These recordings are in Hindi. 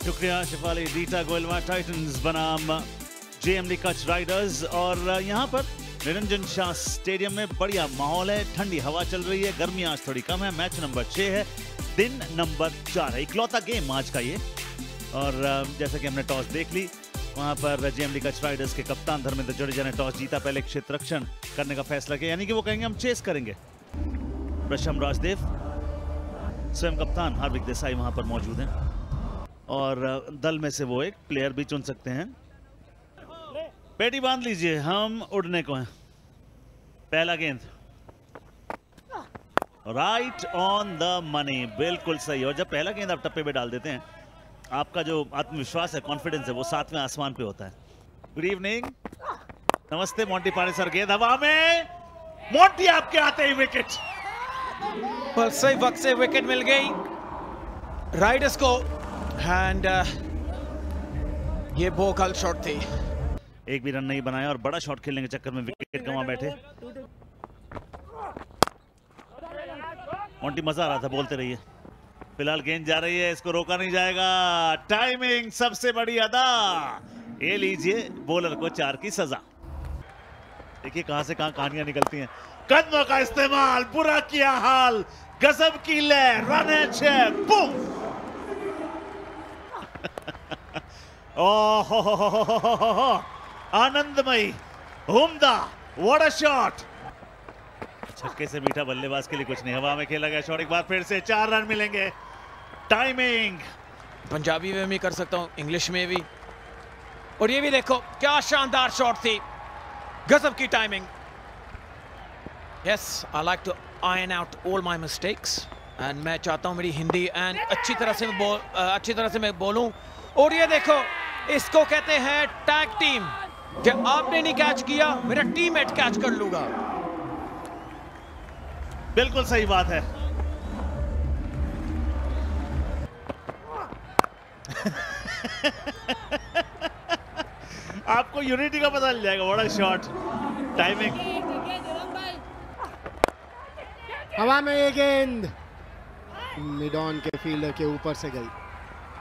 शुक्रिया शिफाली। डीटा गोइलवा टाइटंस बनाम जेएमडी कच्छ राइडर्स। और यहाँ पर निरंजन शाह स्टेडियम में बढ़िया माहौल है, ठंडी हवा चल रही है, गर्मी आज थोड़ी कम है। मैच नंबर 6 है, दिन नंबर 4 है, इकलौता गेम आज का ये। और जैसा कि हमने टॉस देख ली, वहां पर जेएमडी कच्छ राइडर्स के कप्तान धर्मेंद्र जडेजा ने टॉस जीता, पहले क्षेत्र रक्षण करने का फैसला किया, यानी कि वो कहेंगे हम चेस करेंगे। प्रशम राजदेव, स्वयं कप्तान हार्दिक देसाई वहां पर मौजूद हैं और दल में से वो एक प्लेयर भी चुन सकते हैं। पेटी बांध लीजिए, हम उड़ने को हैं। पहला गेंद राइट ऑन द मनी, बिल्कुल सही। और जब पहला गेंद आप टप्पे पे डाल देते हैं, आपका जो आत्मविश्वास है, कॉन्फिडेंस है, वो 7वें आसमान पे होता है। गुड इवनिंग, नमस्ते मोंटी पारे सर। गेंद हवा में, मोंटी आपके आते ही विकेट। सही वक्त से विकेट मिल गई राइडर्स को। एंड ये बोकल शॉट थी, एक भी रन नहीं बनाया और बड़ा शॉट खेलने के चक्कर में विकेट गंवा बैठे। मोंटी मजा आ रहा था, बोलते रहिए। फिलहाल गेंद जा रही है, इसको रोका नहीं जाएगा। टाइमिंग सबसे बड़ी अदा, ये लीजिए बॉलर को 4 की सजा। देखिए कहां से कहां कहानियां निकलती हैं। कदमों का इस्तेमाल, बुरा किया हाल, गजब की लय, रन है 6, बूम। ओहो, आनंदमयी, उम्दा, व्हाट अ शॉट। छक्के से मीठा बल्लेबाज के लिए कुछ नहीं। हवा में खेला गया शॉट, एक बार फिर से 4 रन मिलेंगे। टाइमिंग पंजाबी में भी कर सकता हूं, इंग्लिश में भी। और ये भी देखो क्या शानदार शॉट थी, गजब की timing. Yes, I like to iron out all my mistakes and मैं चाहता हूं मेरी हिंदी एंड अच्छी तरह से मैं बोलूं। और ये देखो, इसको कहते हैं टैग टीम, कि आपने नहीं कैच किया, मेरा टीममेट कैच कर लूंगा। बिल्कुल सही बात है। आपको यूनिटी का पता चल जाएगा। बड़ा शॉट, टाइमिंग। हवा में ये गेंद मिड ऑन के फील्डर के ऊपर से गई।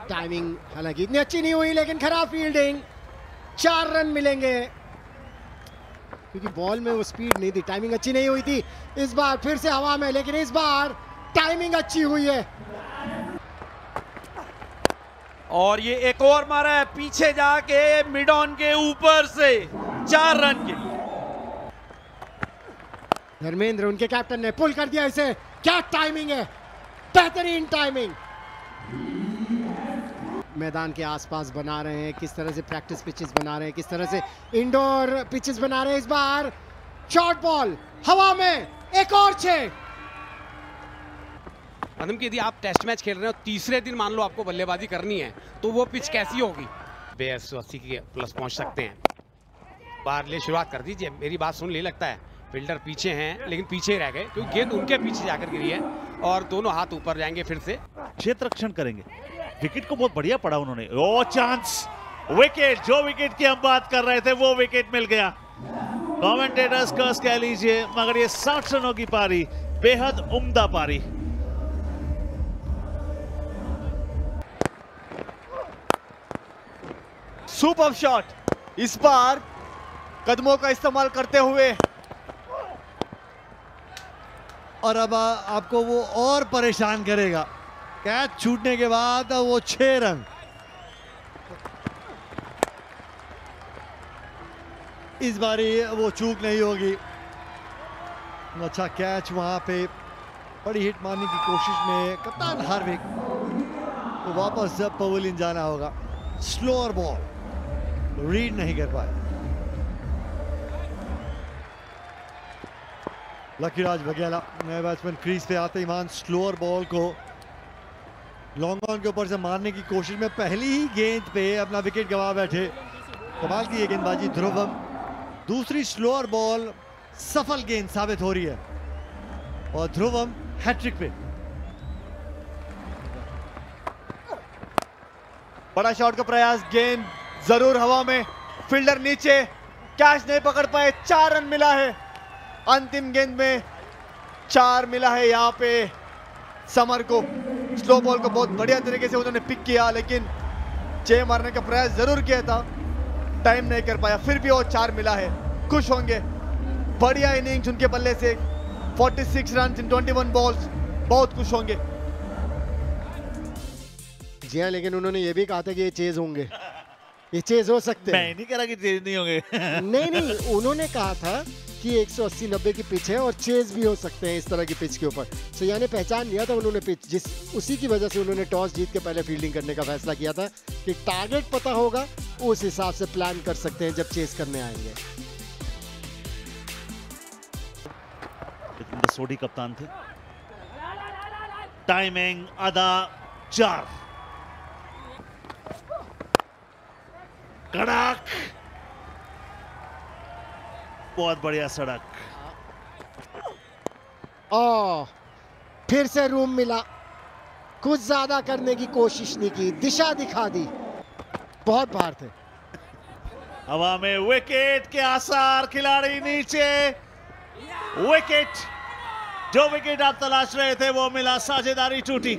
टाइमिंग हालांकि इतनी अच्छी नहीं हुई, लेकिन खराब फील्डिंग। 4 रन मिलेंगे, क्योंकि बॉल में वो स्पीड नहीं थी, टाइमिंग अच्छी नहीं हुई थी। इस बार फिर से हवा में, लेकिन इस बार टाइमिंग अच्छी हुई है। और ये एक और मारा है पीछे जाके मिड ऑन के ऊपर से, 4 रन के। धर्मेंद्र, उनके कैप्टन ने पुल कर दिया इसे। क्या टाइमिंग है, बेहतरीन टाइमिंग। मैदान के आसपास बना रहे हैं, किस तरह से प्रैक्टिस पिचेस बना रहे हैं, किस तरह से इंडोर पिचेस बना रहे हैं। इस बार शॉर्ट बॉल हवा में, एक और 6। मतलब कि यदि आप टेस्ट मैच खेल रहे हो, तीसरे दिन मान लो आपको बल्लेबाजी करनी है, तो वो पिच कैसी होगी? 180 के प्लस पहुंच सकते हैं। बाहर ले शुरुआत कर दीजिए, मेरी बात सुन ले। लगता है फील्डर पीछे हैं, लेकिन पीछे रह गए क्योंकि गेंद उनके पीछे जाकर गिरी है और दोनों हाथ ऊपर जाएंगे फिर से। क्षेत्र रक्षण करेंगे। विकेट को बहुत बढ़िया पड़ा उन्होंने। ओ चांस, विकेट, जो विकेट की हम बात कर रहे थे वो विकेट मिल गया। कमेंटेटर्स कर्स कह लीजिए, मगर ये 60 रनों की पारी, बेहद उम्दा पारी। सुपर शॉट, इस बार कदमों का इस्तेमाल करते हुए। और अब आपको वो और परेशान करेगा। कैच छूटने के बाद वो 6 रन। इस बारी वो चूक नहीं होगी। अच्छा कैच वहां पे, बड़ी हिट मारने की कोशिश में कप्तान हार्दिक तो वापस पवेलियन जाना होगा। स्लोअर बॉल, रीड नहीं कर पाए। लकीराज वगैरह नए बैट्समैन क्रीज पे आते ही मान स्लोअर बॉल को लॉन्ग ऑन के ऊपर से मारने की कोशिश में पहली ही गेंद पे अपना विकेट गंवा बैठे। कमाल की ये गेंदबाजी ध्रुवम। दूसरी स्लोअर बॉल सफल गेंद साबित हो रही है और ध्रुवम हैट्रिक पे। बड़ा शॉट का प्रयास, गेंद जरूर हवा में, फील्डर नीचे, कैच नहीं पकड़ पाए। 4 रन मिला है। अंतिम गेंद में 4 मिला है यहाँ पे समर को। स्लो बॉल को बहुत बढ़िया तरीके से उन्होंने पिक किया, लेकिन 6 मारने का प्रयास जरूर किया था, टाइम नहीं कर पाया, फिर भी वो 4 मिला है। खुश होंगे, बढ़िया इनिंग्स उनके बल्ले से, 46 रन इन 21 बॉल्स, बहुत खुश होंगे। जी हाँ, लेकिन उन्होंने ये भी कहा था कि ये चेज होंगे, ये चेज हो सकते हैं। मैं नहीं कह रहा कि चेज नहीं होंगे। नहीं, उन्होंने कहा था कि 180-90 की पिच है और चेज भी हो सकते हैं इस तरह की पिच के ऊपर। सैया ने पहचान लिया था उन्होंने पिच, उसी की वजह से उन्होंने टॉस जीत के पहले फील्डिंग करने का फैसला किया था कि टारगेट पता होगा, उस हिसाब से प्लान कर सकते हैं जब चेज करने आएंगे। जितेंद्र सोढी कप्तान थे। टाइमिंग आधा 4, कड़क, बहुत बढ़िया सड़क। फिर से रूम मिला, कुछ ज्यादा करने की कोशिश नहीं की, दिशा दिखा दी, बहुत बाहर थे। हवा में विकेट के आसार, खिलाड़ी नीचे, विकेट, जो विकेट आप तलाश रहे थे वो मिला, साझेदारी टूटी।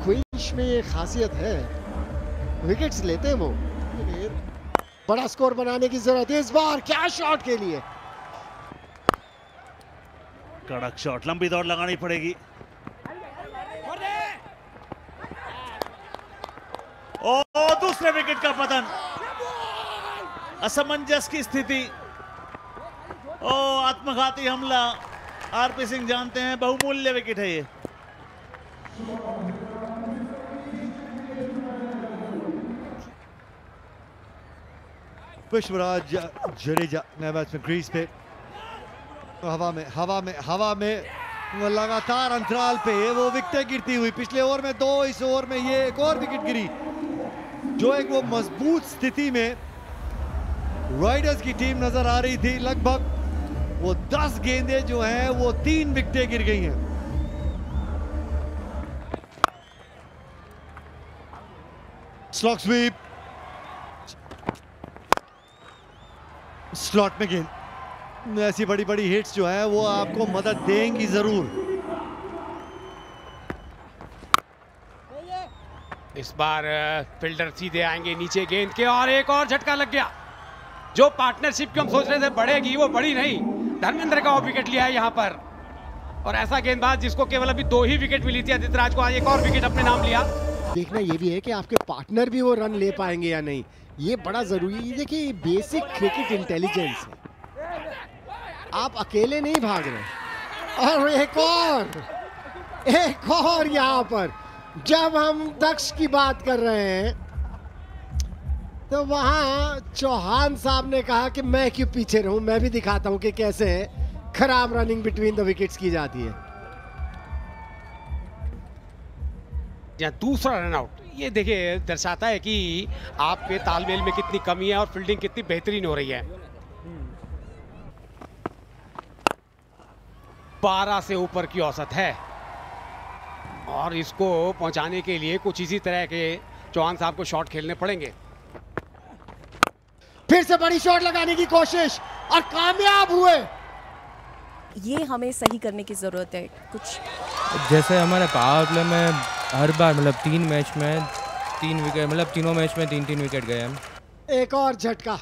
क्वींस में ये खासियत है, विकेट्स लेते हैं वो, बड़ा स्कोर बनाने की जरूरत है इस बार। क्या शॉट के लिए, कड़क शॉट, लंबी दौड़ लगानी पड़ेगी। ओ, दूसरे विकेट का पतन, असमंजस की स्थिति। ओ, आत्मघाती हमला, आरपी सिंह जानते हैं बहुमूल्य विकेट है ये। पुष्पराज जडेजा नया बैट्समैन क्रीज पे, हवा में लगातार अंतराल पे वो विकेटें गिरती हुई। पिछले ओवर में 2, इस ओवर में ये एक और विकेट गिरी, जो एक वो मजबूत स्थिति में राइडर्स की टीम नजर आ रही थी। लगभग वो 10 गेंदें जो हैं वो 3 विकेटें गिर गई हैं। स्लॉग स्वीप, स्लॉट में गेंद, ऐसी बड़ी बड़ी हिट्स जो है वो आपको मदद देंगी जरूर। इस बार फील्डर सीधे आएंगे नीचे गेंद के, और एक और झटका लग गया। जो पार्टनरशिप की हम सोच रहे थे बढ़ेगी, वो बढ़ी नहीं। धर्मेंद्र का विकेट लिया है यहाँ पर, और ऐसा गेंदबाज जिसको केवल अभी 2 ही विकेट मिली थी आदित्य राज को, आज एक और विकेट अपने नाम लिया। देखना ये भी है कि आपके पार्टनर भी वो रन ले पाएंगे या नहीं, ये बड़ा जरूरी है। देखिए, बेसिक क्रिकेट इंटेलिजेंस है, आप अकेले नहीं भाग रहे। और एक और यहाँ पर जब हम दक्ष की बात कर रहे हैं तो वहां चौहान साहब ने कहा कि मैं क्यों पीछे रहूं, मैं भी दिखाता हूं कि कैसे खराब रनिंग बिटवीन द विकेट्स की जाती है। या दूसरा रन आउट, ये देखिए दर्शाता है कि आपके तालमेल में कितनी कमी है और फील्डिंग कितनी बेहतरीन हो रही है। 12 से ऊपर की औसत है, और इसको पहुंचाने के लिए कुछ इसी तरह के चौहान साहब को शॉट खेलने पड़ेंगे। फिर से बड़ी शॉट लगाने की कोशिश और कामयाब हुए। ये हमें सही करने की जरूरत है कुछ। जैसे हमारे पावर प्ले में हर बार मतलब 3 मैच में 3 विकेट, मतलब तीनों मैच में 3-3 विकेट गए हैं। एक और झटका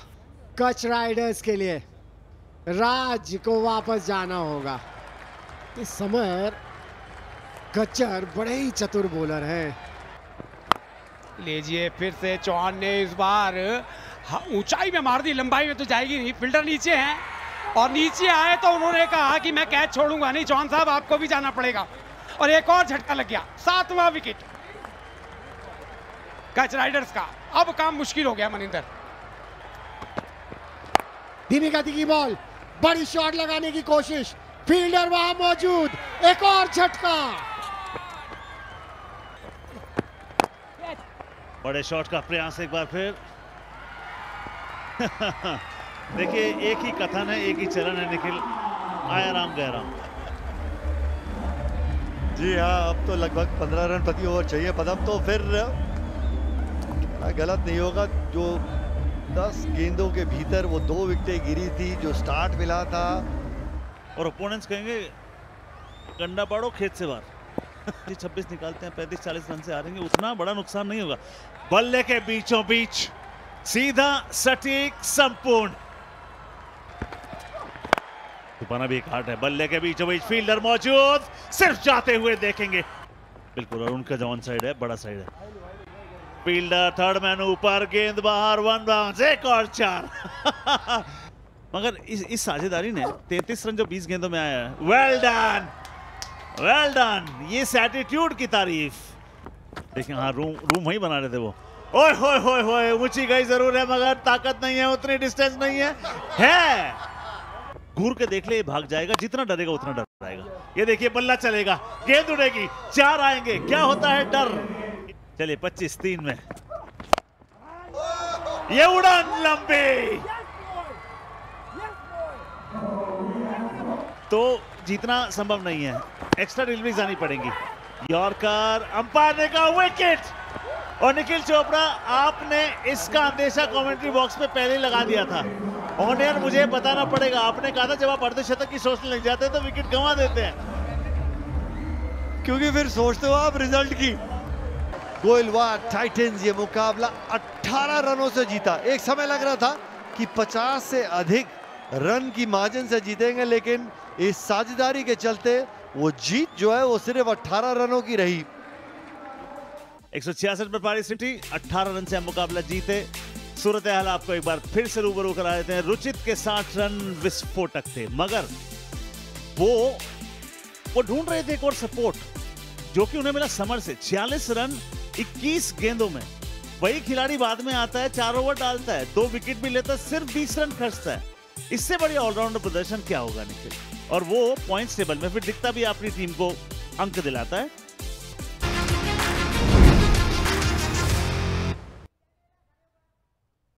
कच राइडर्स के लिए, राज को वापस जाना होगा। इस समय कच्चर बड़े ही चतुर बॉलर हैं। लीजिए, फिर से चौहान ने इस बार ऊंचाई में मार दी, लंबाई में तो जाएगी नहीं। फील्डर नीचे हैं, और नीचे आए तो उन्होंने कहा कि मैं कैच छोड़ूंगा नहीं, चौहान साहब आपको भी जाना पड़ेगा। और एक और झटका लग गया, 7वां विकेट कच राइडर्स का। अब काम मुश्किल हो गया मनिंदर। धीमी गति की बॉल, बड़ी शॉट लगाने की कोशिश, फील्डर वहां मौजूद, एक और झटका। बड़े शॉट का प्रयास एक बार फिर। देखिए, एक ही कथन है, एक ही चलन है निखिल, आया राम गया राम। जी हाँ, अब तो लगभग 15 रन प्रति ओवर चाहिए पदम, तो फिर गलत नहीं होगा। जो 10 गेंदों के भीतर वो 2 विकेटें गिरी थी, जो स्टार्ट मिला था। और ओपोनेंट्स कहेंगे गंडा पाड़ो खेत से बाहर। 26 निकालते हैं, 35-40 रन से हारेंगे, उतना बड़ा नुकसान नहीं होगा। बल्ले के बीचों बीच सीधा सटीक संपूर्ण। छुपाना भी एक हार्ट है। बल्ले के बीचों बीच फील्डर मौजूद, सिर्फ जाते हुए देखेंगे। बिल्कुल, और उनका जो ऑन साइड है, बड़ा साइड है। फील्डर थर्ड मैन ऊपर, गेंद बाहर, 1 बाउंस, एक और 4। मगर इस साझेदारी ने 33 रन जो 20 गेंदों में आया है, वेल डन, वेल डन। ये एटीट्यूड की तारीफ। देखिए हाँ, रूम वही बना रहे थे वो। ओए होए होए होए, ऊंची गई जरूर है मगर ताकत नहीं है, उतनी डिस्टेंस नहीं है। घूर के देख ले, ये भाग जाएगा, जितना डरेगा उतना डर जाएगा। ये देखिए बल्ला चलेगा, गेंद उड़ेगी, 4 आएंगे, क्या होता है डर। चलिए 25-3 में ये उड़ान लंबी, तो जीतना संभव नहीं है, एक्स्ट्रा डिलीवरी जानी पड़ेंगी। यॉर्कर, अंपायर ने कहा विकेट। और निखिल चोपड़ा, आपने इसका अंदेशा कमेंट्री बॉक्स में पहले लगा दिया था। ऑन एयर मुझे बताना पड़ेगा, आपने कहा था जब आप अर्धशतक की सोचने लग जाते हैं तो विकेट गंवा देते हैं, क्योंकि फिर सोचते हो आप रिजल्ट की। गोइलवाड़ टाइटंस ये मुकाबला 18 रनों से जीता। एक समय लग रहा था कि 50 से अधिक रन की मार्जिन से जीतेंगे, लेकिन इस साझेदारी के चलते वो जीत जो है वो सिर्फ 18 रनों की रही। 166 पर पारी सिटी, 18 रन से हम मुकाबला जीते। सूरत हाल आपको एक बार फिर से रूबरू करा देते हैं। रुचित के 60 रन विस्फोटक थे, मगर वो ढूंढ रहे थे एक और सपोर्ट, जो कि उन्हें मिला समर से। 46 रन 21 गेंदों में। वही खिलाड़ी बाद में आता है, 4 ओवर डालता है, 2 विकेट भी लेता है, सिर्फ 20 रन खर्चता है। इससे बड़ी ऑलराउंडर प्रदर्शन क्या होगा निखिल? और वो पॉइंट्स टेबल में फिर दिखता भी अपनी टीम को अंक दिलाता है।